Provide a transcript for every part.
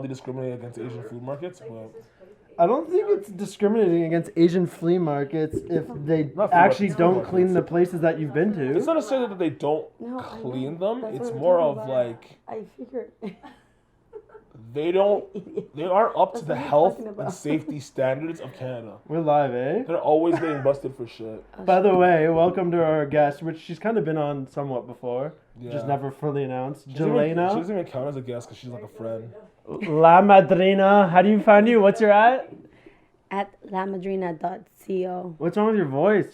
they discriminate against Asian food markets, but I don't think it's discriminating against Asian flea markets if they Not flea actually markets, don't markets. clean the places that you've been to. it's not necessarily that they don't clean them. It's more of like I figured. they aren't up to the health and safety standards of Canada. We're live, eh? They're always getting busted for shit. By the way, welcome to our guest, which she's kind of been on somewhat before. Yeah. Just never fully announced. She doesn't Jelena, even count as a guest because she's like a friend. la.madrina. How do you find you? What's your at? At la.madrina.co. What's wrong with your voice?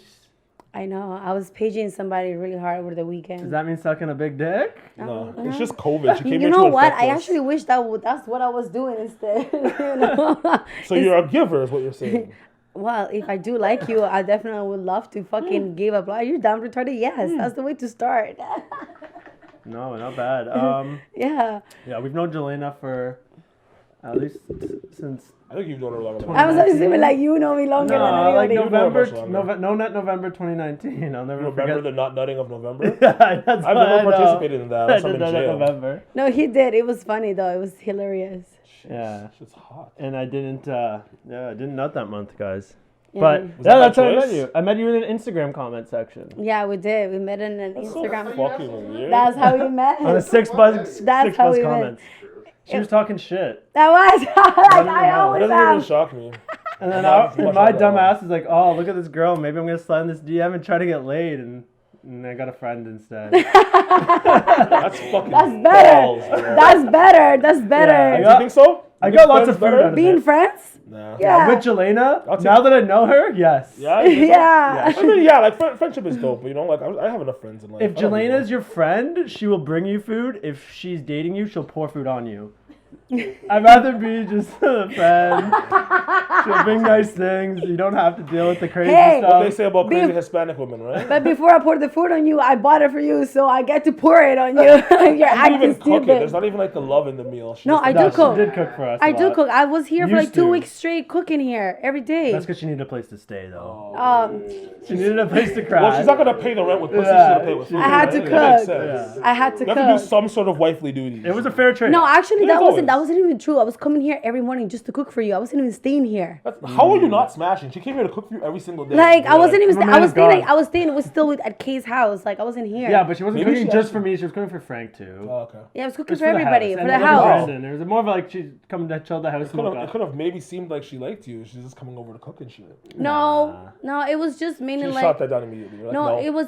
I know. I was paging somebody really hard over the Does weekend. that mean sucking a big dick? No, it's just COVID. She came You here know to what? infect I us. actually wish that's what I was doing instead. You know? So you're a giver, is what you're saying. Well, if I do like you, I definitely would love to fucking give a blow. You're damn retarded. Yes, that's the way to start. No, not bad. Yeah. Yeah, we've known Jelena for at least since I think you've known her longer than I was assuming like you know me longer than like anybody. November 2019. I'll never You remember forget. the not nutting of November? Yeah, that's I've what I never know. participated in that. I Unless I'm did in that in jail. November. No, he did. It was funny though. It was hilarious. Yeah, Shit's hot. and I didn't. I didn't nut that month, guys. Yeah. But Was yeah, that that's by how I met choice? you. I met you in an Instagram comment section Yeah, we did. We met in an So Instagram. fucking weird. That's how we met. on a six buzz That's how we met. comments. She was talking shit, That was like I It always doesn't even have. shock me. and then Much my like that dumb one. ass is like, "Oh, look at this girl. Maybe I'm gonna slide in this DM and try to get laid." And I got a friend instead. That's fucking That's better. balls, bro. That's better. That's better. I Do got- you think so? I You got think lots friends of food better? out of Being it. friends? Nah. Yeah. With Jelena, I'll take- now that I know her, yes. Yeah. you think so? Yeah. I mean, yeah, like friendship is dope, but you know, like I have enough friends in life. If I don't need Jelena's more. your friend, she will bring you food. If she's dating you, she'll pour food on you. I'd rather be just a friend. She'll bring nice things. You don't have to deal with the crazy Hey. stuff. What they say about crazy Being- Hispanic women, right? But before I pour the food on you, I bought it for you, so I get to pour it on you. You're I don't acting even cook it. There's stupid. not even like the love in the meal. She No, just I like, do No, cook. She did cook for us. I a do lot. cook. I was here for like Used 2 to. weeks straight cooking here every day. That's because she needed a place to stay, though. She Um, needed a place to cry. Well, she's not gonna pay the rent with pussy. Yeah, She's gonna pay with she- food. I had to right? That makes cook. sense. I had to You have to do cook. some sort of wifely duties. It was a fair trade. No, actually, It that is wasn't always. even true. I was coming here every morning just to cook for you. I wasn't even staying here. How are you not smashing? She came here to cook for you every single day. Like I You're wasn't even. my I man was is gone. staying. I was staying. It was still at Kay's house. Like I wasn't here. Yeah, but she wasn't Maybe cooking she just actually- for me. She was cooking for Frank, too. Oh, okay. Yeah, I was It cooking was for everybody house. for And the it wasn't house. Brandon. It was more of like she's coming to chill the house. It could have maybe seemed like she liked you. She's just coming over to cook and shit. No, it was just She mainly just like. shot that down immediately. You're like, No, no,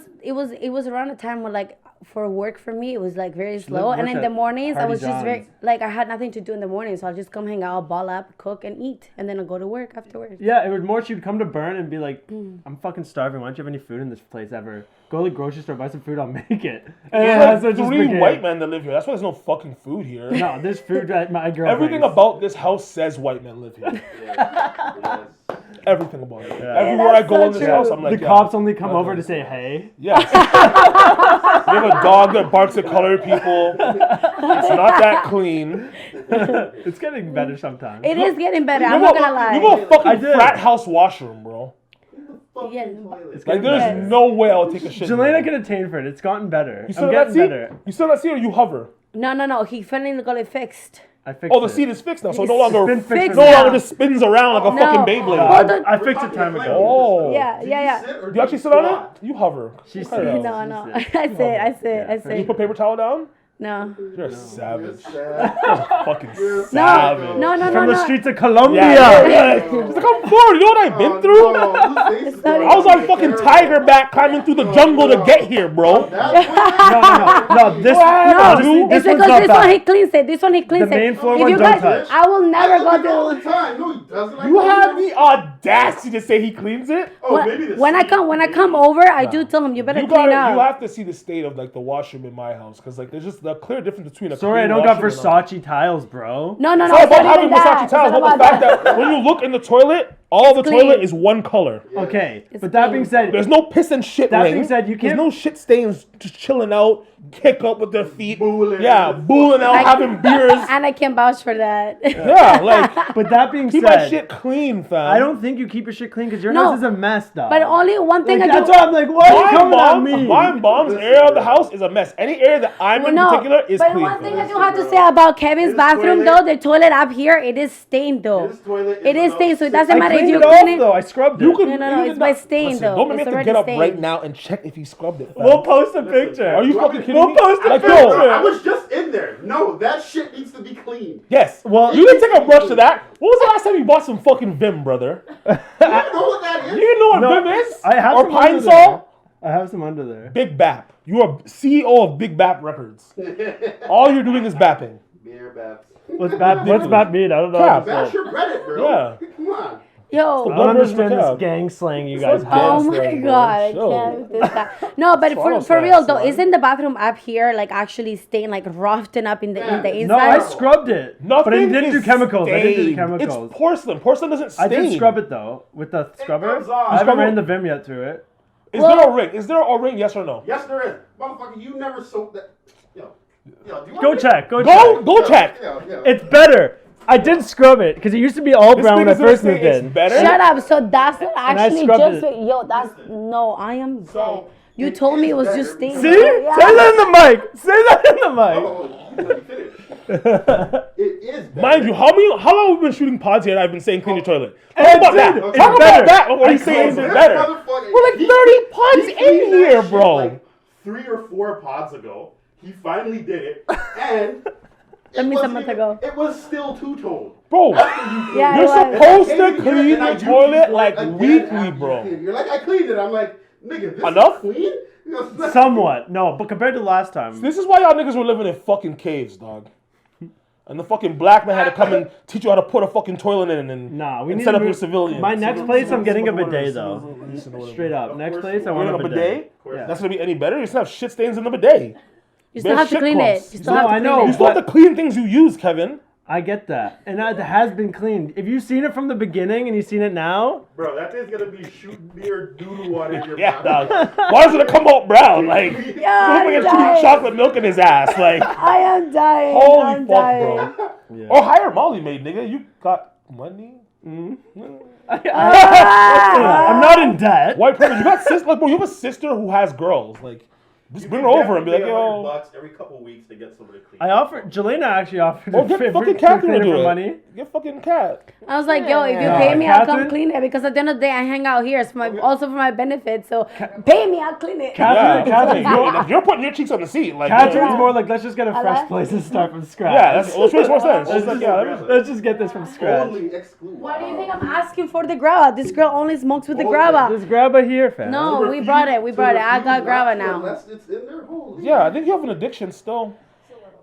it was around a time where like for work for me it was like very slow, worked and in at the mornings I Hardy was just very John's. like I had nothing to do in the morning, so I'll just come hang out, ball up, cook and eat, and then I'll go to work afterwards. Yeah, it was more she'd come to Burn and be like, I'm fucking starving. Why don't you have any food in this place ever? Go to the grocery store, buy some food, I'll make it. And there's that's what like just 3 became. white men that live here. That's why there's no fucking food here. No, there's food that my girl Everything brings. about this house says white men live here. Everything about it. Yeah. Everywhere I That's go so in this true. house, I'm like, The yeah, cops only come okay. over to say hey. Yes. We have a dog that barks at colored people. It's not that clean. It's getting better sometimes. It is getting better. You I'm have not gonna lie. You have a I fucking did. frat house washroom, bro. Yeah. It's Like, getting there's better. no way I'll take a shit. Jelena can attain for it. It's gotten better. You still I'm not getting see? better. You still not see or you hover? No. He finally got it fixed. I fixed Oh, the it. seat is fixed now, so it It's no longer been fixed no now. longer just spins around like a No. fucking Beyblade. I fixed it time ago. Oh. Yeah. Do you actually sit on it? You hover. She Cut it sits. out. No. She I said. Yeah. You said. put paper towel down? No. You're a savage. Fucking savage. No. From the no. streets of Colombia. Yeah. She's like, I'm bored. You know what I've been through? I was on fucking tiger back climbing through the jungle to get here, bro. No. This honestly, It's this one's because not this bad. one he cleans it. This one he cleans The it. main floor If one you don't guys, touch. I will never go all to. the time. No, he doesn't. You have the audacity to say he cleans it? Oh, maybe the When I come over, I do tell him you better You clean gotta, you up. have to see the state of like the washroom in my house, because like there's just the clear difference between a Sorry, I clean don't got washroom and a- Versace tiles, bro. No. It's not about not having even that. Versace towels, It's but not the fact about that when you look in the toilet, All the clean. toilet is one color. Okay, It's but that clean. being said, There's no piss and shit That ring. being said, you There's can't- no shit stains just chilling out, kick up with their feet. Booling. Yeah, booling out, having beers. And I can vouch for that. Yeah, like, but that being keep my said, shit clean, fam. I don't think you keep your shit clean because your No. house is a mess, though. But only one thing Like, I that's do. why I'm like, why are you coming at me? My mom's area of the house is a mess. Any area that I'm in particular is but clean. one thing fam. I do have to say about Kevin's His bathroom, toilet- though, the toilet up here, it is stained, though. His toilet It is stained, so it doesn't I matter if cleaned you it off, clean it. though. I scrubbed it. You could, No, you it's could by not- stain, listen, though. Don't make me It's have to get already up right stained. now and check if he scrubbed it, fam. We'll post a picture. Are you fucking kidding We'll me? post a Like, picture. yo, I was just in there. No, that shit needs to be clean. yes. Well, You didn't take a brush to that. When was the last time you bought some fucking Vim, brother? You don't know what that is? You know what No, Vim is? I have or some Pine under Sol? there. I have some under there. Big Bap. You are CEO of Big Bap Records. All you're doing is bapping. Beer baths. What's bad mean? I don't know. Crap. Bash your Reddit, bro. Yeah. Come on. Yo. I don't understand Kev. this gang slang you guys like have. Oh gang my slang, bro. god, I Chill. can't with this guy. No, but Swallow for real though, son. isn't the bathroom up here like actually stained, like roughed up in the inside? No, I scrubbed it. Nothing but I didn't do is chemicals. I didn't do stained. chemicals. It's porcelain. Porcelain doesn't stain. I did scrub it though with the scrubber. comes off. I haven't Scrubber- ran the Vim yet through it. Is there a ring? Is there a ring? Yes or no? Yes, there is. Motherfucker, you never soaked that. Yo, do you want Go me- check. Go Go, check. go check. Yo. It's better. I did scrub it because it used to be all This brown when I nigga's gonna first say moved it's in. better. Shut up. So that's not I actually scrubbed just it. yo. That's no. I am dead. So, You it told me is it was better. just stained. See? Yeah. Say that in the mic. Say that in the mic. Oh, you let me finish. It is better. Mind you, how long have we been shooting pods here and I've been saying clean your toilet? And Talk about dude, that. it's Talk better. about that before I you say cleaned it's it. better. Motherfucker, We're like he- 30 pods he in cleaned that here, shit bro. Like 3 or 4 pods ago. He finally did it. And That means a wasn't month even- ago. It was still two-tone. Bro, Yeah, you're it was. supposed Came to in here clean and I your do toilet before like again weekly, after bro. you clean. You're like, I cleaned it. I'm like, nigga, this Enough? is clean? You know, it's not- Somewhat. No, but compared to last time. This is why y'all niggas were living in fucking caves, dog. And the fucking black man had to come and teach you how to put a fucking toilet in and, Nah, we and need set to up your move- civilians. My next place, I'm getting a bidet though. Straight up. Next place, I You want want a a bidet? Yeah. That's gonna be any better? You still have shit stains in the bidet. You still Bare have to shit clean crumbs. it. You still No, have to I clean know, You it. still have to clean things you use, Kevin. I get that, and that has been cleaned. If you've seen it from the beginning and you've seen it now, Bro, that thing's gonna be shooting beer doodle water in your Yeah, mouth. dog. Why is it gonna come out brown? Like, Yeah, look like I'm it's shooting dying. chocolate milk in his ass. Like, I am dying. holy I'm fuck, dying. bro. Or hire Molly Maid, nigga. You got money? I'm not in debt. White privilege. You got sister, like, bro. You have a sister who has girls. Like, just bring her over and be like, yo. $100 every couple weeks to get somebody clean. I offered. Jelena actually offered. Or to get pay fucking for Catherine to clean it do for it. money. Get fucking Cat. I was like, yo, if you Yeah. pay me, I'll come Catherine? clean it because at the end of the day, I hang out here. It's also for my benefit. So pay me, I'll clean it. Catherine, Yeah, Catherine, you're putting your cheeks on the seat. Like, Catherine's Yeah. more like, let's just get a fresh Hello? place and start from scratch. yeah, that's which makes more sense. She's like, yeah, Let's just get this from scratch. Only exclude. Why do you think I'm asking for the grabba? This girl only smokes with the grabba. Just grab a here, fam. No, we brought it. We brought it. I got grabba now. Unless it's in their hole. yeah. I think you have an addiction still.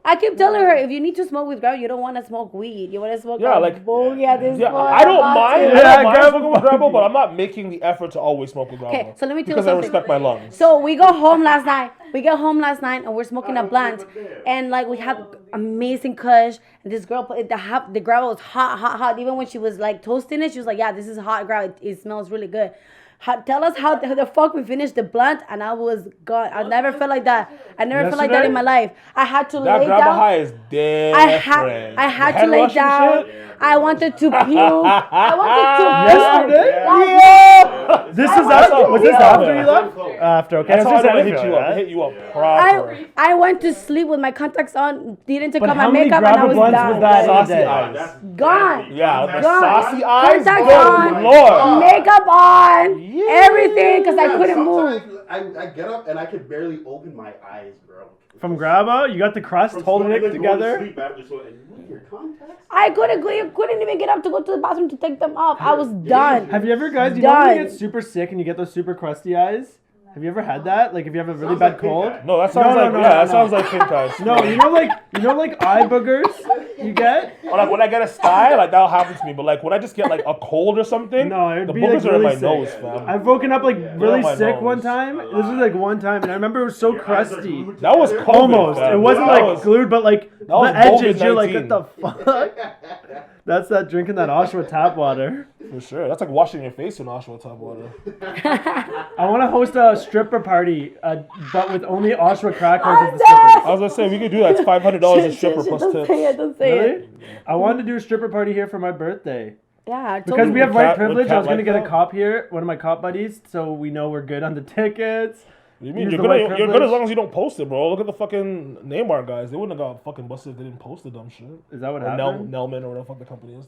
I keep telling her, if you need to smoke with grabba, you don't want to smoke weed. You want to smoke Yeah, a like- boogie at this Yeah, point. I don't I'm about mind. to. I Yeah, don't mind grab smoking a with grandma, boogie. but I'm not making the effort to always smoke with grandma. Okay, so let me tell you because I something. respect my lungs. So we go home last night. And we're smoking a blunt, and like we have amazing kush. And this girl, the grabba was hot. Even when she was like toasting it, she was like, "Yeah, this is hot grabba. It smells really good." Tell us how the fuck we finished the blunt, and I was gone. I never felt like that. I never felt like that in my life. I had to That lay grandma down. high is different. I had The head to lay rush and down. shit? I wanted to puke. I wanted to Yesterday? puke. Yeah. This I is want after. to Was this feel. after you left? After. Okay. That's I how I was just never saying, hit you up. I hit you up I, proper. I went to sleep with my contacts on, didn't take But off how my many makeup, and I grabba was blunts done. was that in a Saucy day? eyes. Gone. Yeah, the Gone. saucy eyes. Contacts Good on. Lord. Makeup on, Yeah. everything, because I couldn't sometimes move. I get up and I can barely open my eyes, bro. From grabba, you got the crust holding it together. Your contacts? I couldn't even get up to go to the bathroom to take them off. I was done. Have you ever, guys? You know when you Done. get super sick and you get those super crusty eyes? Have you ever had that? Like if you have a really Sounds bad like pink cold? eye. No, that sounds like no, yeah, that no. sounds like pink eyes. No, you know like eye boogers. You get? Or like when I get a sty, like that'll happen to me. But like when I just get like a cold or something, No, it'd the be boogers like are in really my sick. nose, fam. I've woken up like really my sick nose. one time. This was like one time, and I remember it was so crusty. That was COVID, Almost. fam. It wasn't That like was- glued, but like the was edges. You're like, what COVID-19. the fuck? That's that drinking that Oshawa tap water. For sure. That's like washing your face in Oshawa tap water. I want to host a stripper party, but with only Oshawa crackers as the strippers. I was gonna say we could do that. It's $500 a stripper plus Don't tips. say it. Don't say Really? it. I wanted to do a stripper party here for my birthday. Yeah, I told Because you. we have Would white Kat- privilege, would I was Kat going to like get a that? cop here, one of my cop buddies, so we know we're good on the tickets. You mean Use you're the white good? You're good privilege. as long as you don't post it, bro. Look at the fucking Neymar guys. They wouldn't have got fucking busted if they didn't post the dumb shit. Is that what Or happened? Nelman or whatever the fuck the company is.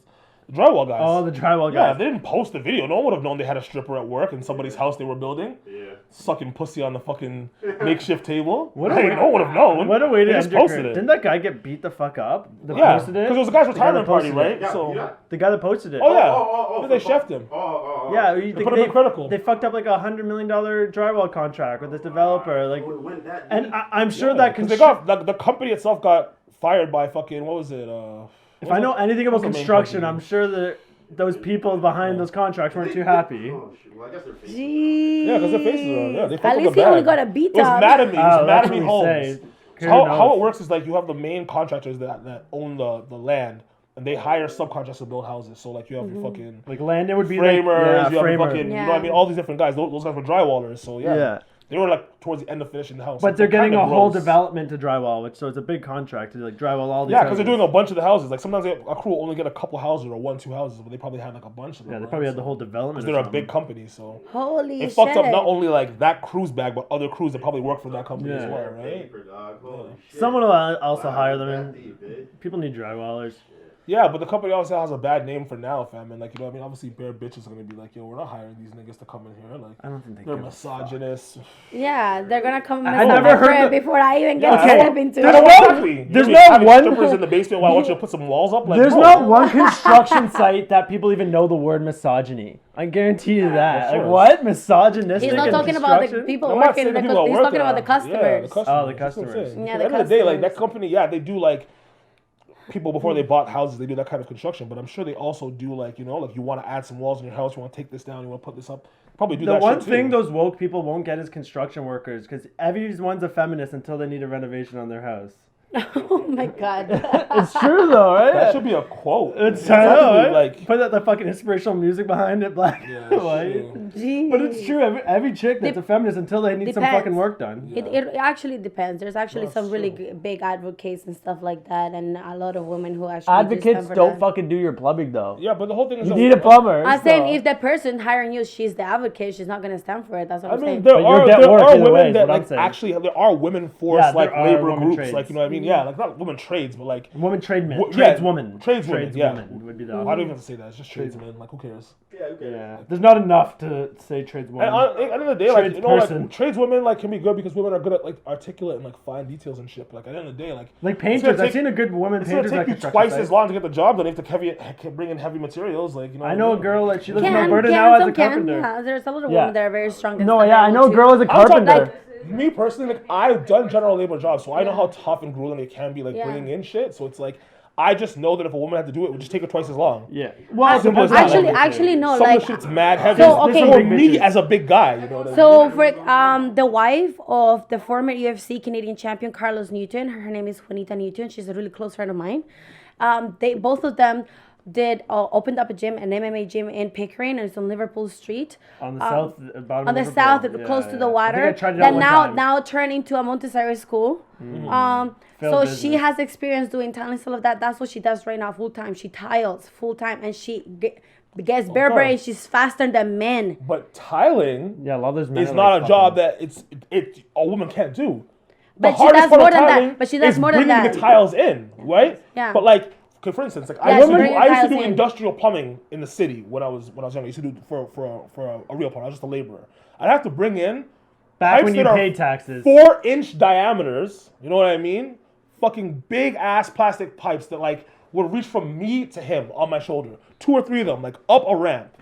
The drywall guys. Oh, the drywall yeah, guys. if they didn't post the video, no one would have known they had a stripper at work in somebody's house they were building. Yeah. Sucking pussy on the fucking makeshift table. What a Like, way- no one would have known. What a way to They end just your posted career. it. Didn't that guy get beat the fuck up? That Yeah, posted it? because it was a guy's The guy that retirement party, posted it. right? Yeah, So, yeah. The guy that posted it. oh yeah, Oh, they chefed him. Yeah, They put him in critical. They fucked up like $100 million drywall contract with this developer. Like, Went that and deep. I'm sure Yeah, that 'cause they construction. got the company itself got fired by fucking what was it? If I know anything about what's the main construction, company? I'm sure that those people behind those contracts weren't too happy. Oh, shit. Well, I guess they're fake. Jeez. Yeah, because their faces are on. Yeah, they fucked At up least the he only bag. got a beat It was up. Mattamy. It was Oh, that's Mattamy what we Homes. say. So how it works is like you have the main contractors that own the land, and they hire subcontractors to build houses. So like you have your fucking Like Landon would be framers, like, yeah, you have framer. your fucking, you know Yeah. what I mean? All these different guys. Those guys were drywallers. So yeah. Yeah. They were like towards the end of finishing the house. But So they're it's getting kinda a whole gross. development to drywall, which so it's a big contract to like drywall all these. Yeah, because they're houses. doing a bunch of the houses. Like sometimes a crew will only get a couple houses or 1-2 houses, but they probably had like a bunch of them. Yeah, they right? probably had So- the whole development. Because they're or a something. big company, so Holy it shit. fucked up not only like that crew's bag, but other crews that probably work for that company as Yeah. well, right? Paper, dog. Holy shit. Someone will also Wow, hire them. that And deep, eh? people need drywallers. Yeah, but the company also has a bad name for now, fam. And like, you know what I mean? Obviously, bare bitches are gonna be like, yo, we're not hiring these niggas to come in here. Like, I don't think they they're give a fuck. misogynists. Yeah, they're gonna come I mess up never my heard crib the- before I even get Yeah, to okay. step into There's it. no- Exactly. there's You not having one- strippers in the basement while I want you to put some walls up. Like, There's bro. not one construction site that people even know the word misogyny. I guarantee you that. sure. Like what? Misogynistic He's not in talking about the construction? people I'm not working. saying The the people that he's work talking about the there. Yeah, customers. the customers. Oh, the That's what I'm customers. saying. Yeah, At the the end of the day, like customers. that company, yeah, they do like people before they bought houses, they do that kind of construction. But I'm sure they also do like, you know, like you want to add some walls in your house, you want to take this down, you want to put this up. Probably do The that. one shit thing too. those woke people won't get is construction workers, because everyone's a feminist until they need a renovation on their house. Oh my god. It's true though, right? That should be a quote. It's I know, actually, right? like Put that the fucking inspirational music behind it, black yeah, and white. shit. Jeez. But it's true. Every chick that's a feminist until they need some Depends. fucking work done. It actually depends. There's actually That's some really true. big advocates and stuff like that, and a lot of women who actually do Advocates stand for don't that. fucking do your plumbing though. Yeah, but the whole thing is You that- need a plumber. I'm saying so- if the person hiring you, she's the advocate, she's not gonna stand for it. That's what I I'm mean, saying. there But are you're at work either way, women is that what I'm like saying. actually there are women force Yeah, like there are labor women groups, trades. like you know what I mean? Yeah, like not women trades, but like Woman tradesman. yeah, Tradeswoman. tradeswomen, yeah. would be the I opposite. don't even have to say that. It's just tradesmen. Like who cares? Yeah, okay. Yeah. There's not enough to say tradeswoman. And at the end of the day, like you know, like Tradesperson. tradeswomen like can be good because women are good at like articulate and like fine details and shit. But like at the end of the day, like Like it's gonna painters. I've take- seen a good woman it's gonna painters take at you construction twice sites. as long to get the job done. You have to bring in heavy materials, like you know. I what know a mean? girl that she lives in Can, Alberta can, now as some a can. carpenter. Yeah, there's a lot of Yeah. women that are very strong. and No, stuff yeah, I able know a to- girl as a I'm talking, carpenter. me personally, like I've done general labor jobs, so I know how tough and grueling it can be, like Yeah. bringing in shit. So it's like I just know that if a woman had to do it, it would just take her twice as long. Yeah. Well, Simple as that. Actually, no. Some Like, of the shit's mad heavy. So, okay. For There's some big me bitches. as a big guy, you know what I mean? so for the wife of the former UFC Canadian champion Carlos Newton, her name is Juanita Newton. She's a really close friend of mine. They both of them did opened up a gym, an MMA gym in Pickering, and it's on Liverpool Street. on the south, bottom On the of south, Liverpool. close Yeah, to yeah. the water. I think I tried it out That one now time. now turned into a Montessori school. Failed So business. she has experience doing tile and stuff like that. That's what she does right now, full time. She tiles full time, and she gets bare Okay. brain. She's faster than men. But tiling Yeah, a lot of those men is are not like a job fucking- that a woman can't do. But The she hardest does part more of than that. tiling But she does is more than bringing that. the tiles in, right? Yeah. But like, okay, for instance, like Yeah, I used she bring the to tiles do in. industrial plumbing in the city when I was younger. I used to do for a real plumber. I was just a laborer. I'd have to bring in back pipes when you that are paid taxes. 4-inch diameters. You know what I mean? Fucking big ass plastic pipes that like would reach from me to him on my shoulder. 2 or 3 of them, like up a ramp.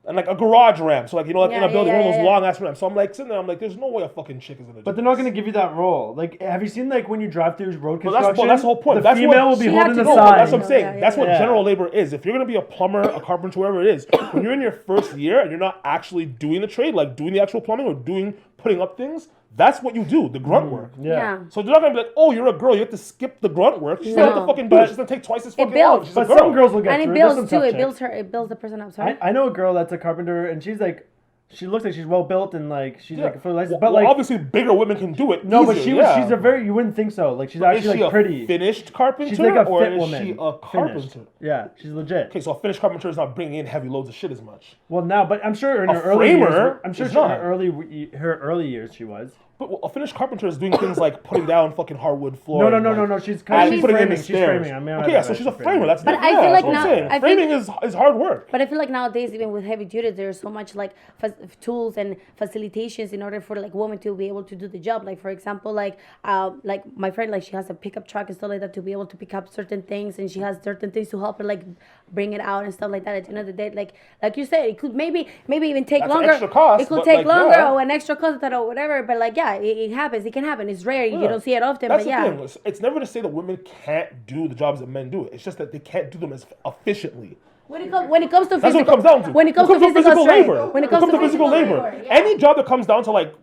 And like a garage ramp, so like in a building, one of those yeah. long ass ramps. So I'm like sitting there, I'm like, there's no way a fucking chick is gonna do But they're not this. going to give you that role. Like, have you seen like when you drive through road Well, that's construction? the whole point. The That's female what- will be She holding had the to No, go. sign. that's what I'm saying. Yeah, That's what yeah. general labor is. If you're gonna be a plumber, a carpenter, whoever it is, when you're in your first year and you're not actually doing the trade, like doing the actual plumbing or putting up things, that's what you do, the grunt work. Yeah. So they're not gonna be like, oh, you're a girl, you have to skip the grunt work. She's gonna have to No. fucking do it. She's gonna take twice as fucking long. builds. She's a But girl. some girls will get And through. it There's builds some too. tough It builds chicks. her. It builds the person up. Sorry. I know a girl that's a carpenter, and she's like, she looks like she's well built and like she's Yeah. like fully licensed. Well, But like, obviously bigger women can do it. no, but easier, she's a very, you wouldn't think so. Like she's Is actually she like a pretty. finished carpenter She's like a or fit is woman. she a carpenter? Finished. Yeah, she's legit. Okay, so a finished carpenter is not bringing in heavy loads of shit as much. Well, now, but I'm sure in A her early years, framer I'm sure is she, in not. her early years she was. But a finished carpenter is doing things like putting down fucking hardwood floor. No, and, like, she's adding- she's putting in framing. the She's stairs. framing. I mean, Okay, yeah, so she's a framer. That's But yeah, I feel that's like what I'm now- saying. I feel- Framing is hard work. But I feel like nowadays, even with heavy duty, there's so much like tools and facilitations in order for like women to be able to do the job. Like for example, like my friend, like she has a pickup truck and stuff like that to be able to pick up certain things, and she has certain things to help her like bring it out and stuff like that. At the end of the day, like you said, it could maybe even take That's an longer. extra cost, It could but, take like, longer yeah. or an extra cost or whatever. But like yeah, it happens. It can happen. It's rare. You Yeah. don't see it often. That's but the yeah. thing. It's never to say that women can't do the jobs that men do. It's just that they can't do them as efficiently. When it comes to That's physical, what it comes down to. when it comes to physical physical strength, labor. when it comes to physical labor, yeah. Any job that comes down to like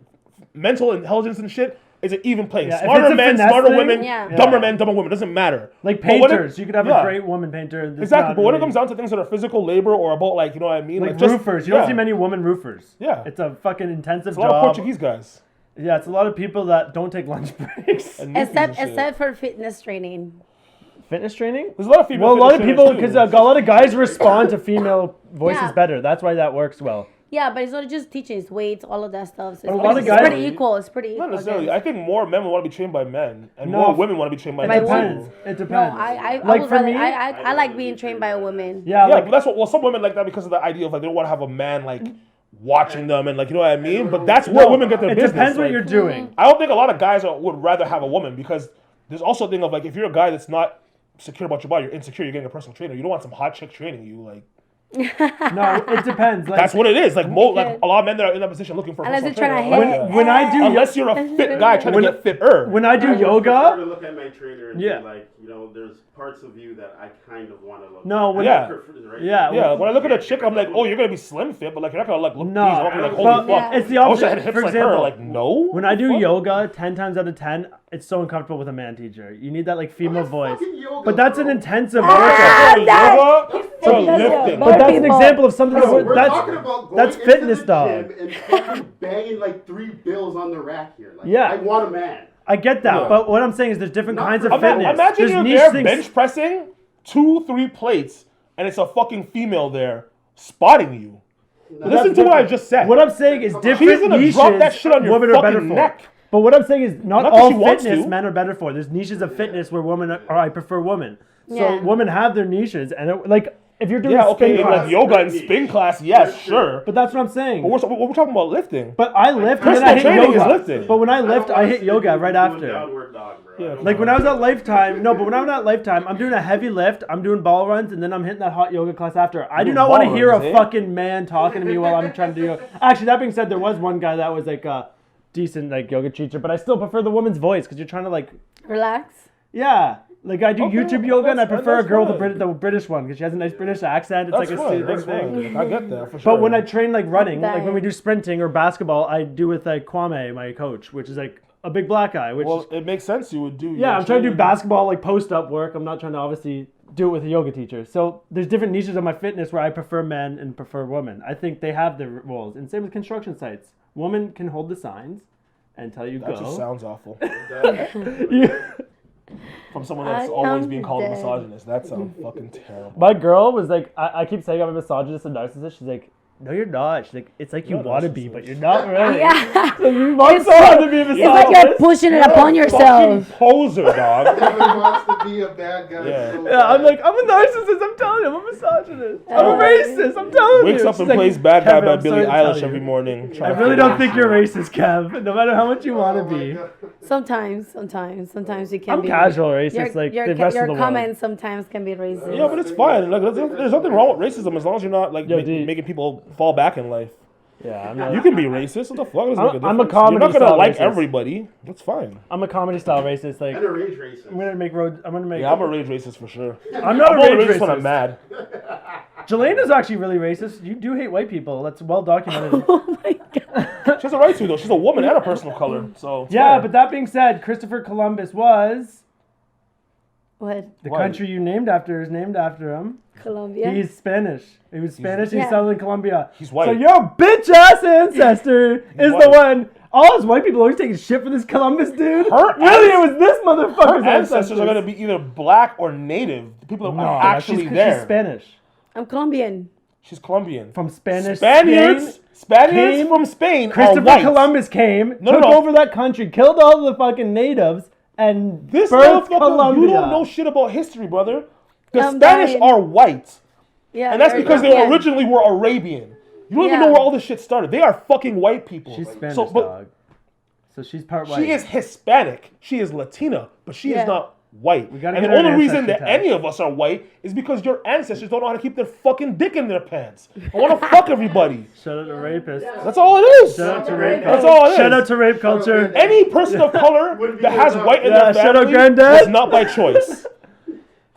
mental intelligence and shit is an even playing. Yeah, if Smarter it's a men, finesse smarter thing, women, Yeah. dumber men, dumber women. Doesn't matter. like But when painters. You could have yeah. a great woman painter. that's Exactly, not but when it really- comes down to things that are physical labor or about like you know what I mean, like just, roofers, you don't yeah. see many women roofers. Yeah. it's a fucking intensive It's a lot job. of Portuguese guys. Yeah, it's a lot of people that don't take lunch breaks. And newbies and shit. except for fitness training. Fitness training? There's a lot of female. Well, a lot of fitness people, trainers, because too. a lot of guys respond to female voices Yeah. better. That's why that works well. Yeah, but it's not just teaching, it's weights, all of that stuff. So But a it's, lot of it's guys- pretty equal. It's pretty equal. Not necessarily. guys. I think more men want to be trained by men, and No. more women want to be trained by It men. depends. too. It No, depends. I Like would for rather, me, I like being trained by a woman. yeah, Yeah, like but that's what. Well, some women like that because of the idea of like they don't want to have a man like watching them and like you know what I mean. But that's where women get their it business. depends what like, you're doing. I don't think a lot of guys would rather have a woman because there's also a thing of like if you're a guy that's not secure about your body, you're insecure, you're getting a personal trainer. You don't want some hot chick training you. Like No, it depends. Like, that's what it is. Like like Okay. a lot of men that are in that position looking for a Unless personal they're trainer. trying to like hit- that. when I do Unless you're a fit guy trying to get fitter. when I do I would prefer yoga, to look at my trainer and Yeah. be like, you know, there's parts of you that I kind of want to look. No, at. when Yeah. Right? Yeah, Yeah, when I look at a chick, I'm like, oh, you're gonna be slim fit, but like you're not gonna like look No, these. I'm gonna be like, but holy fuck. it's the I wish I had opposite. hips For like example, her. Like no. when I do Fuck. yoga, 10 times out of 10, it's so uncomfortable with a man teacher. You need that like female That's voice. fucking yoga, But that's an bro. intensive Ah, workout. that- Yoga for That's lifting. But But that's an people- example of something Bro, we're that's talking about going that's into fitness, the dog. gym and fucking banging like 3 bills on the rack here. Like, Yeah. I want a man. I get that, Yeah. but what I'm saying is there's different Not kinds for of men. fitness. Imagine There's you're niche there things. bench pressing 2-3 plates, and it's a fucking female there spotting you. Listen to what I just said. What I'm saying is She's different gonna niches drop that shit on your women are better fucking for. neck. But what I'm saying is not Not that all she wants fitness to. men are better for. There's niches of fitness where women are, or I prefer women. So Yeah. women have their niches, and it, like if you're doing Yeah, spin okay, in class, like yoga and spin class, yes, sure. but that's what I'm saying. But we're talking about lifting. But I lift and then Personal I hit training is yoga. lifting. But when I don't lift, I wanna hit see yoga you right doing after. downward dog, bro. Yeah, I don't Like when I wanna- was at Lifetime, no, but when I was at Lifetime, I'm doing a heavy lift, I'm doing ball runs, and then I'm hitting that hot yoga class after. I do Doing not want to ball hear runs, a eh? fucking man talking to me while I'm trying to do yoga. Actually, that being said, there was one guy that was like a decent like yoga teacher, but I still prefer the woman's voice because you're trying to like, Relax. yeah. Like I do Okay, YouTube yoga and I that's- prefer a that's girl, fine. the British one, because she has a nice British accent. It's That's like a fine. soothing That's thing. fine. I get that for sure. But when I train like running, like when Dang. we do sprinting or basketball, I do with like Kwame, my coach, which is like a big black guy. Which well, is, it makes sense you would do. yeah, I'm trying to do basketball like post up work. I'm not trying to obviously do it with a yoga teacher. So there's different niches of my fitness where I prefer men and prefer women. I think they have their roles. And same with construction sites. Women can hold the signs and tell you That go. just sounds awful. You- From someone I that's always am being called a dead. misogynist. That sounds fucking terrible. My girl was like, I keep saying I'm a misogynist and narcissist. She's like, no, you're not. She's like, it's like you You're a want to be, narcissist. but you're not really. Yeah. So you want It's so hard so- to be a It's misogynist. like you're pushing it upon yourself. Fucking poser, dog. Everyone wants to be a bad guy. Yeah. so Yeah, I'm bad. like, I'm a narcissist. I'm telling you, I'm a misogynist. I'm a Oh. racist. I'm telling you. Wakes up She's and like, plays bad guy "Kevin, by I'm Billie sorry to tell Eilish you. every morning. I trying to really figure don't out- think you're racist, Kev. No matter how much you want to Oh my be. God. Sometimes you can I'm be. casual racist, Your, like your, the rest your of the comments sometimes can be racist. Yeah, but it's fine. Like, there's nothing wrong with racism as long as you're not like Yo, dude. making people fall back in life. Yeah, I'm not. You can be racist. What the fuck? Does it make a I'm a difference? comedy You're not gonna style like racist. everybody. That's fine. I'm a comedy style racist. Like And a rage racist. I'm gonna make road. I'm gonna make. Yeah, I'm a rage racist for sure. I'm not I'm a only rage racist when I'm racist. mad. Jelena's actually really racist. You do hate white people. That's well documented. Oh my god. She has a right to though. She's a woman and a person of color. So it's Yeah, fair. but that being said, Christopher Columbus was What? the Why? country you named after is named after him. Colombia. He's Spanish. He was Spanish. Yeah. He's settled in Colombia. He's white. So your bitch ass ancestor is the white. one. All us white people always taking shit for this Columbus dude. Her Really, it was this motherfucker's Her ancestors are gonna be either black or native. The people that No, are actually she's there. Spanish. I'm Colombian. She's Colombian. From Spanish. Spaniards Spain came from Spain. Christopher are white. Columbus came, No, took no. over that country, killed all the fucking natives, and This birthed motherfucker, Colombia. you don't know shit about history, brother. The I'm Spanish dying. are white, Yeah. and that's you're because they European. originally were Arabian. You don't even Yeah. know where all this shit started. They are fucking white people. She's Spanish, So, but dog. So she's part white. she is Hispanic. She is Latina, but she Yeah. is not white. gotta And get the her an only reason ancestry that test. any of us are white is because your ancestors don't know how to keep their fucking dick in their pants. I want to fuck everybody. Shout out to rapists. That's all it is. Shout out to rape That's culture. all it is. Shout out to rape culture. Any person of color that has white in Yeah, their shout out family Granddad. was not by choice.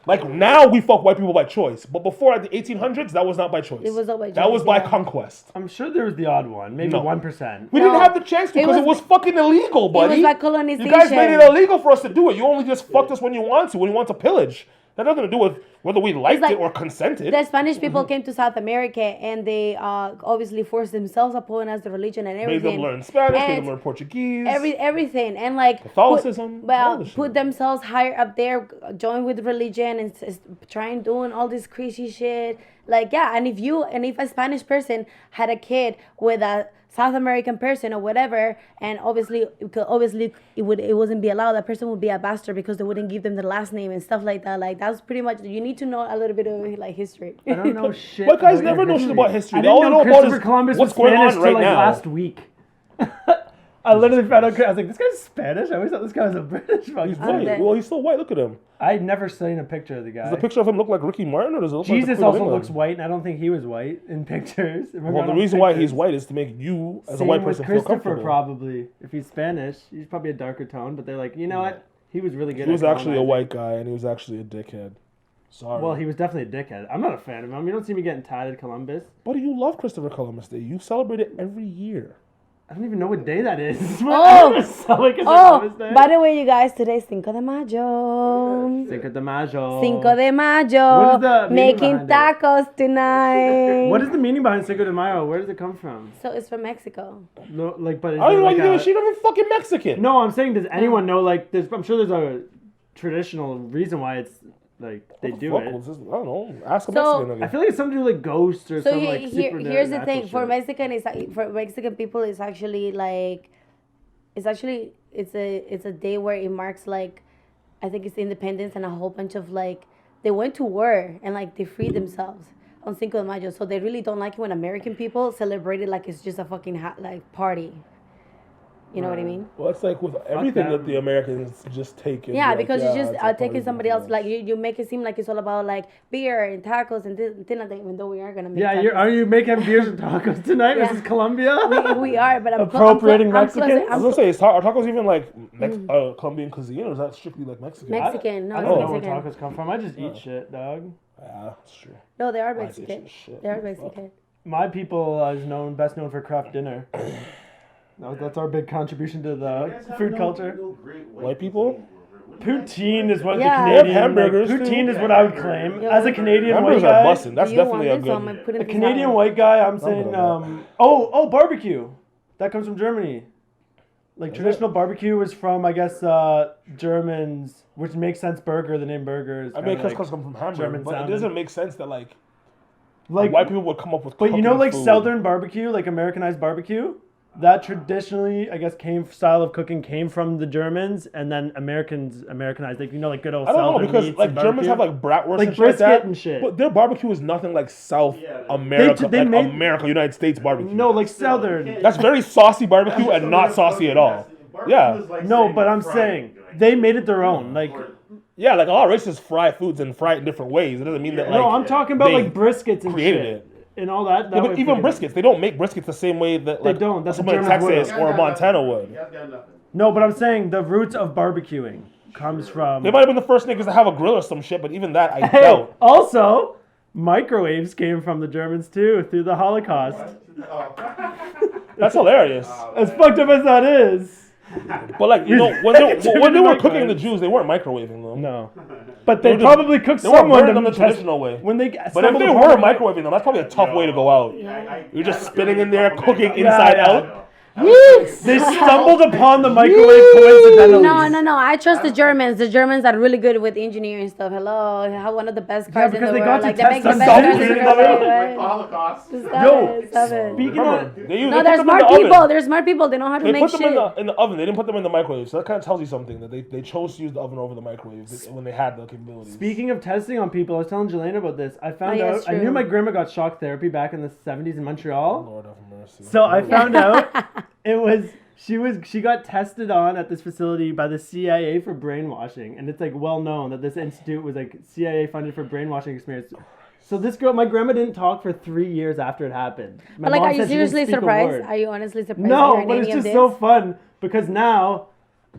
Like now we fuck white people by choice, but before at the 1800s that was not by choice. It was not by That choice, was by yeah. conquest. I'm sure there was the odd one, maybe No. 1%. We No. didn't have the chance to It because it was- was fucking illegal, buddy. by You colonization. guys made it illegal for us to do it. You only just fucked us when you want to pillage. That had nothing to do with whether we liked like it or consented. The Spanish people came to South America and they obviously forced themselves upon us the religion and Made everything. them learn Spanish, made And them learn Portuguese. everything and like Catholicism, all this shit. put themselves higher up there, join with religion and trying doing all this crazy shit. Like yeah, and if a Spanish person had a kid with a South American person or whatever, and obviously it wasn't be allowed. That person would be a bastard because they wouldn't give them the last name and stuff like that. Like that's pretty much you need to know a little bit of like history. I don't know shit. White guys about never your know shit about history. I They all didn't know know about Christopher is Columbus what's was going Spanish on till right like now. last week. I literally found out. I was like, this guy's Spanish. I always thought this guy was a British fucking He's dude. white. dead. Well, he's still white. Look at him. I'd never seen a picture of the guy. Does the picture of him look like Ricky Martin, or does it look like the Jesus Queen of also England? looks white, and I don't think he was white in pictures. If we're Well, going the off reason why pictures. he's white is to make you, as a Same white with person, feel Christopher comfortable. probably. If he's Spanish, he's probably a darker tone. But they're like, you know what? He was really good. He was at actually a colonizing. white guy, and he was actually a dickhead. Sorry. Well, he was definitely a dickhead. I'm not a fan of him. You don't see me getting tatted Columbus. But you love Christopher Columbus Day. You celebrate it every year. I don't even know what day that is. Oh, by the way, you guys, today's Cinco de Mayo. Cinco de Mayo. Cinco de What Mayo. is the meaning Making behind it? tacos tonight. What is the meaning behind Cinco de Mayo? Where does it come from? So it's from Mexico. No, like, but is I don't there know why like you give a- a shit. You're fucking Mexican. No, I'm saying, does anyone know? Like, I'm sure there's a traditional reason why it's like they do Fuck, it. was this- I don't know. Ask a So- Mexican I again. feel like it's something to do with like ghosts or So some like here's the thing. For Mexican. Mexican people, it's actually like, it's a day where it marks like, I think it's independence and a whole bunch of like, they went to war and like they freed themselves on Cinco de Mayo. So they really don't like it when American people celebrate it like it's just a fucking like party. You know what I mean? Well, it's like with everything them. that the Americans just take. and Yeah, be like, because yeah, you just it's a taking party somebody for else us. like you make it seem like it's all about like beer and tacos and this and that, even though we are gonna make Yeah, tacos. are you making beers and tacos tonight, Yeah. Mrs. Columbia? we are, but I'm Appropriating Mexicans? I was gonna say, are tacos even like Colombian cuisine, or is that strictly like Mexican? Mexican. No, I it's don't know where Mexican. tacos come from. I just eat shit, dog. Yeah, that's true. No, they are I say Mexican. shit. They are Mexican. My people is best known for craft dinner. That's our big contribution to the food culture. White people? Poutine is what Yeah. the They have Canadian. hamburgers, too. Poutine is what I would claim. Yeah. As a Canadian white Hamburgers are guy, busting. That's Do you definitely a want this? So I'm gonna good. put it a in this Canadian salad. white guy, I'm Something saying, like barbecue. That comes from Germany. Like traditional barbecue is from, I guess, Germans, which makes sense. Burger, the name burger is. I mean, kinda because come from Hamburg, German but it sounding. doesn't make sense that like like white people would come up with. But you know, cooking like food. Southern barbecue, like Americanized barbecue, that traditionally, I guess, style of cooking came from the Germans, and then Americanized, like like good old. I don't know Southern because meats like and Germans barbecue. have like bratwurst Like and shit like brisket that, and shit. but their barbecue is nothing like South America, they like made- America, United States barbecue. no, like Southern. That's very saucy barbecue and not saucy at all. Yeah. No, but I'm saying they made it their own. Like, Yeah, like a lot of races fry foods and fry it in different ways. It doesn't mean that like no, I'm talking about they like briskets and created shit. it. and all that. Yeah, but even briskets, they don't make briskets the same way that like They don't. That's someone in what Germans Texas would. or Montana would. You guys got nothing. No, but I'm saying the roots of barbecuing comes from. They might have been the first niggas to have a grill or some shit, but even that I Hey, doubt. also, microwaves came from the Germans too through the Holocaust. That's hilarious. As fucked up as that is. But like when they were cooking the Jews, they weren't microwaving them. No. But they were just- probably cooked They weren't someone burning them the to test- traditional way. When they But if stumbled they upon were it- microwaving them, that's probably a tough way to go out. You're just spinning in there, cooking Yeah, inside yeah. out. They stumbled upon the microwave coincidentally. No. I trust the Germans. The Germans are really good with engineering stuff. Hello, they have one of the best cars in because the they world. got to Like they test make the the best cars in self-heating the world. of it. Like Right? Holocaust. Stop it. Speaking Remember, of, they No, put they're them in smart the oven. people. They're smart people. They know how to They make put them shit. in the oven. They didn't put them in the microwave. So that kind of tells you something that they chose to use the oven over the microwave when they had the capabilities. speaking of testing on people, I was telling Jelena about this. I found yeah, out. it's I knew true. my grandma got shock therapy back in the 70s in Montreal. Lord have mercy. So I found out it was she got tested on at this facility by the CIA for brainwashing, and it's like well known that this institute was like CIA funded for brainwashing experience. So this girl, my grandma didn't talk for 3 years after it happened. My But like, mom are you said she didn't seriously speak a surprised? word. Are you honestly surprised? No, hearing but it's any of just so this? fun because now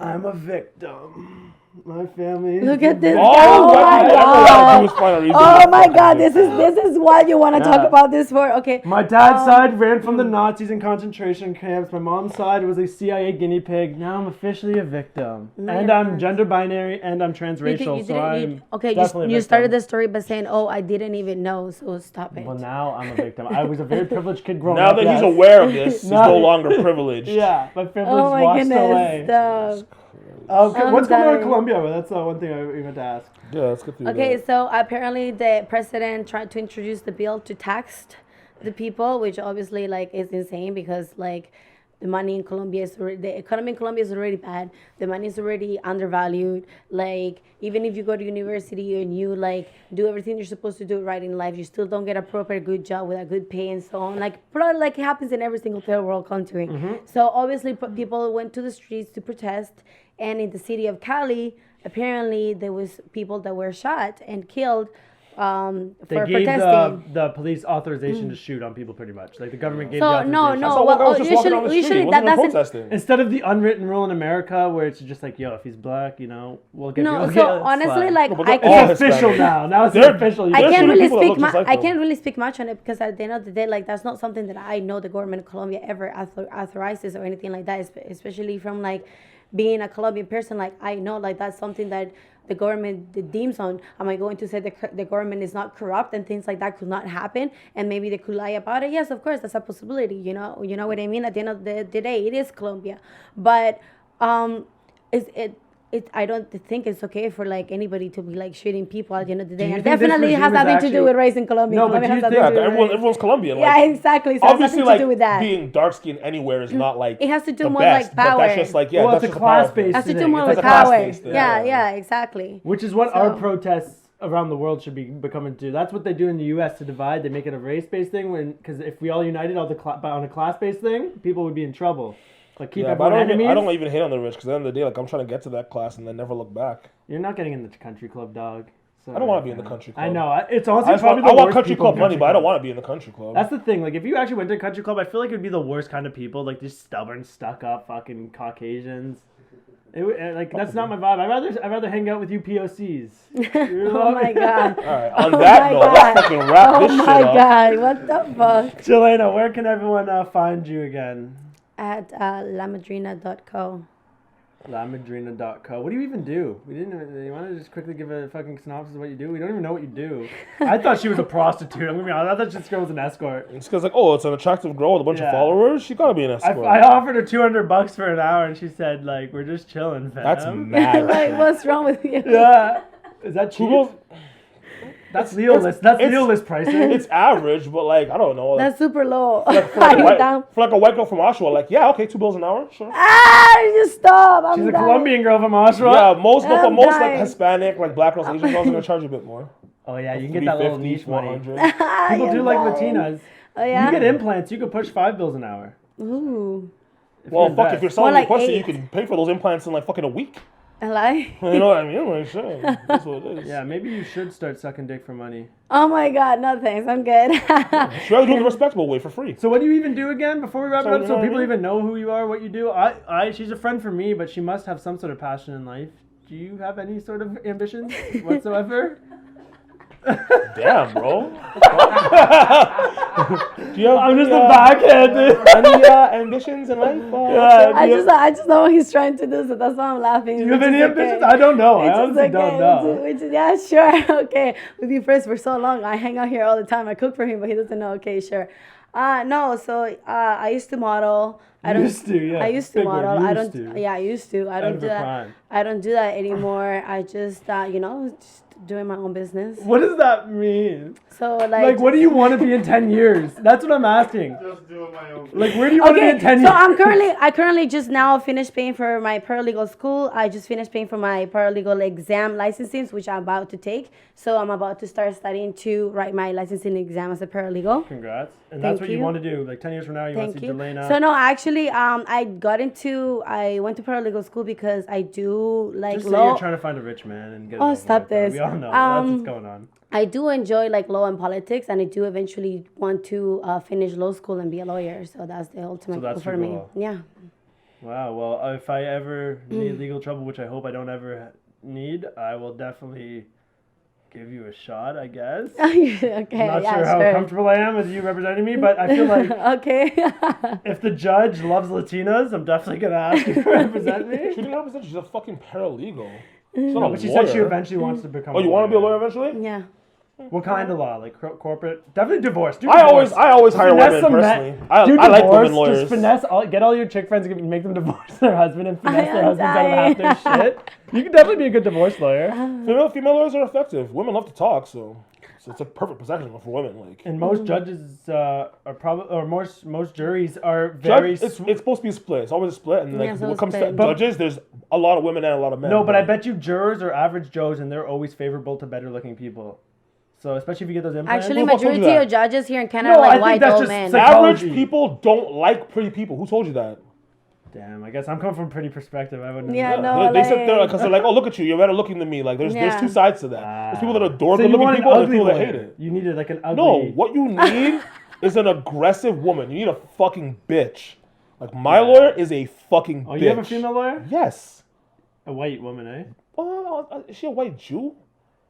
I'm a victim. My family. Look at this. Oh, Oh my Jewish god. final reason. Oh my god. This is what you want to talk about this for. Okay. My dad's side ran from the Nazis in concentration camps. My mom's side was a CIA guinea pig. Now I'm officially a victim. And I'm gender binary and I'm transracial, so I'm okay, definitely you a started victim. the story by saying, "Oh, I didn't even know," so stop it. Well, now I'm a victim. I was a very privileged kid growing Now up. that he's yes. aware of this, he's Now- no longer privileged. Yeah, my privilege Oh my washed goodness. away. Stop. Okay, I'm what's going on in dying. Colombia? Well, that's one thing I meant to ask. Yeah, let's get through Okay, that. so apparently the president tried to introduce the bill to tax the people, which obviously like is insane because like the money in Colombia is already, the economy in Colombia is already bad. The money is already undervalued. Like even if you go to university and you like do everything you're supposed to do right in life, you still don't get a proper good job with a good pay and so on. Like probably like it happens in every single third world country. So obviously people went to the streets to protest, and in the city of Cali, apparently there was people that were shot and killed They for gave protesting. the police authorization to shoot on people pretty much. Like the government gave the So authorization. no, I no. saw one guy was Well, just walking down the street. usually He wasn't even that's protesting. Instead of the unwritten rule in America where it's just like, yo, if he's black, you know, we'll get no. we'll So get a honestly, slap. like No, but I they're all can't. It's official Hispanic. now. Now it's They're- official. You I There can't should be really people that speak. look just like I them. can't really speak much on it because at the end of the day, like that's not something that I know the government of Colombia ever authorizes or anything like that. Especially from like being a Colombian person, like I know like that's something that the government deems on. Am I going to say the government is not corrupt and things like that could not happen and maybe they could lie about it? Yes, of course, that's a possibility. You know what I mean. At the end of the day, it is Colombia, but I don't think it's okay for like anybody to be like shooting people at the end of the day. you And think this definitely it has regime is nothing to do with race in Colombia. No, but Colombia do has you nothing think- to do with race. Everyone's Colombian. Yeah, Like, exactly. So it has obviously, nothing like to do with that. being dark skinned anywhere is not like It has to do the more best, like but power. that's just like Well, that's it's just a a power class-based thing. It has to do thing. more It's with a class power. based thing. Yeah, exactly. Which is what our So- protests around the world should be becoming to. That's what they do in the U.S. to divide. They make it a race-based thing because if we all united on a class-based thing, people would be in trouble. Like keep Yeah, but everyone enemies. I don't even hate on the rich because at the end of the day, like I'm trying to get to that class and then never look back. You're not getting in the country club, dog. I don't want to be in the country club. I know. It's I, honestly just probably want, the I want worst country people club in money, country but I don't club. want to be in the country club. That's the thing. Like, if you actually went to a country club, I feel like it would be the worst kind of people. Like, these stubborn, stuck-up, fucking Caucasians. Like, that's not my vibe. I'd rather hang out with you POCs. Oh my god. All right. On Oh that my note, God. let's fucking wrap Oh this shit my up. god. What the fuck? Jelena, where can everyone find you again? At la.madrina.co. la.madrina.co. What do you even do? You want to just quickly give a fucking synopsis of what you do? We don't even know what you do. I thought she was a prostitute. I'm gonna be honest. I thought this girl was an escort. It's because like, oh, it's an attractive girl with a bunch Yeah. of followers. She gotta be an escort. I offered her $200 for an hour, and she said, like, we're just chilling, fam. That's mad. Like, what's wrong with you? Yeah. Is that cheap? Who goes- That's Leo list. That's it's- Leo list pricing. It's average, but like I don't know. That's super low. for, like Are you a down? white, for like a white girl from Oshawa, like yeah, okay, $2 an hour, sure. Ah, just stop. I'm She's a done. Colombian girl from Oshawa. Yeah, most like I'm like dying. Hispanic, like black girls, Asian girls are gonna charge you a bit more. Oh yeah, you can get that little 350, niche money. 400. People do I'm like dying. Latinas. Oh yeah. You get implants, you could push $5 an hour. Ooh. Well, you fuck, invest. if you're selling More me like pussy, you 8. can pay for those implants in like fucking a week. A lie? You know what I mean? Like, sure. That's what it is. Yeah, maybe you should start sucking dick for money. Oh my God, no thanks. I'm good. Sure, do it the respectable way for free. So what do you even do again before we wrap So, it up? you So know what I people mean? even know who you are, what you do. She's a friend for me, but she must have some sort of passion in life. Do you have any sort of ambitions whatsoever? Damn, bro. Do you have I'm just any, a backhead, dude. any ambitions in life? I just know what he's trying to do, so that's why I'm laughing. Do you have which any is ambitions? okay. I don't know. I Which is honestly don't know. Which is, yeah, sure. Okay. We've been friends for so long. I hang out here all the time. I cook for him, but he doesn't know. Okay, sure. No, so I used to model. I used to Big word, model. used to. Yeah, I used to. I don't End do of a that. crime. I don't do that anymore. I just just doing my own business. What does that mean? So Like, what do you want to be in 10 years? That's what I'm asking. Just doing my own. Like, where do you want to be in 10 so years? I currently just now finished paying for my paralegal school. I just finished paying for my paralegal exam licensing, which I'm about to take. So I'm about to start studying to write my licensing exam as a paralegal. Congrats. And Thank that's what you you. want to do. Like 10 years from now, you want Thank to see you. Jelena. So no, actually, I went to paralegal school because I do like Just say law. you're trying to find a rich man and get it Oh, over stop with, though. this. We all know that's what's going on. I do enjoy like law and politics, and I do eventually want to finish law school and be a lawyer. So that's the ultimate So that's goal for your me. goal. Yeah. Wow. Well, if I ever need legal trouble, which I hope I don't ever need, I will definitely give you a shot, I guess. Okay. I'm not yeah, sure how sure. comfortable I am with you representing me, but I feel like Okay. if the judge loves Latinas, I'm definitely going to ask you to represent me. She didn't represent. She's a fucking paralegal. She's not No, a but she lawyer. said she eventually wants to become Oh, you want to be a lawyer eventually? Yeah. What kind of law? Like corporate? Definitely divorce. Do I divorce. always hire Finesse women some personally. men. I Do like divorce, women lawyers. Just finesse, get all your chick friends and make them divorce their husband and finesse their husbands out of half their shit. You can definitely be a good divorce lawyer. Female lawyers are effective. Women love to talk, so it's a perfect profession for women. Like, And most judges are probably, or most juries are very. it's supposed to be a split. It's always a split, and like Yeah, so when it it's comes to split. judges, there's a lot of women and a lot of men. No, but I bet you jurors are average Joes, and they're always favorable to better looking people. So especially if you get those implants. Actually, Who told you majority that? of judges here in Canada No, are I like think white that's old just men. average psychology. people don't like pretty people. Who told you that? Damn, I guess I'm coming from a pretty perspective. I wouldn't. Yeah, know. no. They sit there like- because they're like, oh, look at you, you're better looking than me. Like, there's Yeah. two sides to that. There's people that adore So you good looking want an people, and there's ugly people that lawyer. hate it. You needed like an ugly. No, what you need is an aggressive woman. You need a fucking bitch. Like, my lawyer is a fucking bitch. Oh, you have a female lawyer? Yes. A white woman, eh? Is she a white Jew?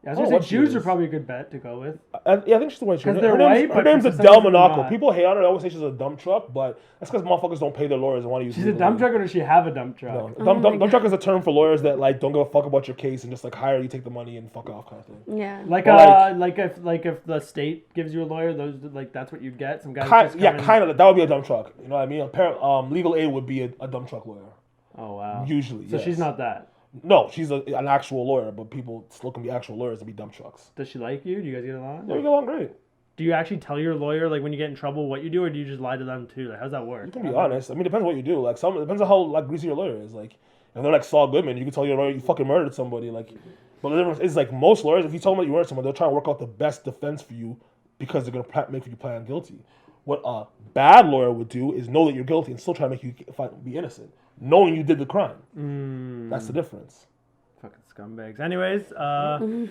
Yeah, I was Oh, gonna what say she Jews is. are probably a good bet to go with. Yeah, I think she's a white Jew. 'Cause they're Her white, name's but Adele for some reason Monaco. not. People hate on her. They always say she's a dump truck, but that's because motherfuckers don't pay their lawyers and want to use She's a legal dump aid. truck, or does she have a dump truck? No. Dump truck is a term for lawyers that like don't give a fuck about your case and just like hire you, take the money, and fuck off kind of thing. Yeah. Like But, like if the state gives you a lawyer, those like that's what you'd get. Some guys. Kind of. That would be a dump truck. You know what I mean? Legal aid would be a dump truck lawyer. Oh wow. Usually. So yes. she's not that. No, she's an actual lawyer, but people still can be actual lawyers and be dump trucks. Does she like you? Do you guys get along? Yeah, we get along great. Do you actually tell your lawyer like when you get in trouble what you do, or do you just lie to them too? Like how's that work? You can be honest. I mean, it depends on what you do. Like, it depends on how like greasy your lawyer is. Like, if they're like Saul Goodman, you can tell your lawyer you fucking murdered somebody. Like, but the difference is like most lawyers, if you tell them that you murdered someone, they'll try and work out the best defense for you because they're gonna make you plead guilty. What a bad lawyer would do is know that you're guilty and still try to make you be innocent, knowing you did the crime. That's the difference. Fucking scumbags. Anyways, I'm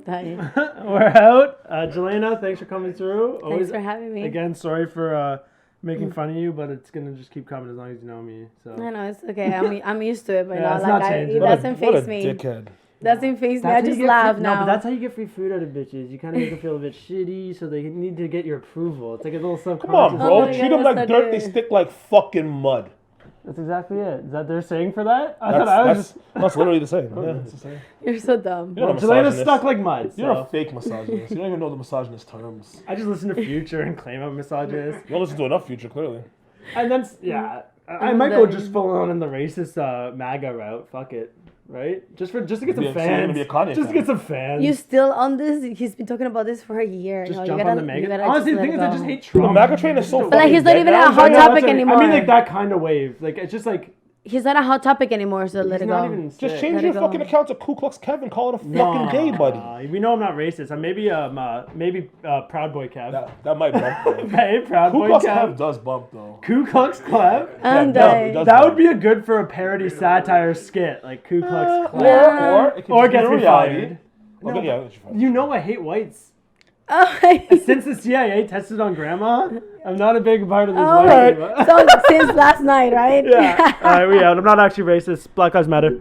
dying. we're out. Jelena, thanks for coming through. Thanks for having me. Again, sorry for making fun of you, but it's gonna just keep coming as long as you know me. So I know it's okay. I'm used to it, but Yeah, no, it's like not changing. it doesn't What a face me. dickhead. Doesn't face me. I how you just get laugh free, now. No, but that's how you get free food out of bitches. You kind of make them feel a bit shitty, so they need to get your approval. It's like a little subconscious. Come on, bro. Oh my Treat God, them like that's so dirt. They good. stick like fucking mud. That's exactly it. Is that their saying for that? I thought I was That's literally the same. Yeah, it's the same. You're so dumb. You're not a Jelena's misogynist. stuck like mud. You're So. a fake misogynist. You don't even know the misogynist terms. I just listen to Future and claim I'm misogynist. You don't listen to enough Future, clearly. And then, yeah, I might go just full on in the racist MAGA route. Fuck it. Right? Just to get some So you're gonna fans. be a Kanye Just to fan. get some fans. You still on this? He's been talking about this for a year. just No, jump you gotta, on the you MAGA. gotta Honestly, the let thing it is, I go. just hate The Trump. MAGA train is so But like, fucking he's not dead even now. a hot Yeah, topic that's what anymore. I mean like that kind of wave. Like it's just like He's not a hot topic anymore, so let it not go. even Just sick. change Let your it go. fucking account to Ku Klux Kev and call it a fucking gay, buddy. We know I'm not racist. I'm maybe Proud Boy Kev. That might bump, though. Hey, Proud Ku Boy Klux Kev. Kev does bump, though. Ku Klux Kev. I'm Yeah, dying. it does That bump. would be a good for a parody satire skit, like Ku Klux Klan. Or it could Or just be gets a me reality. fired. Okay, No, yeah, it gets you fired. You know I hate whites. Oh, Since the CIA tested on grandma, I'm not a big part of this all white right. anymore. So since last night, right? Yeah. All right, we out. I'm not actually racist. Black Lives Matter.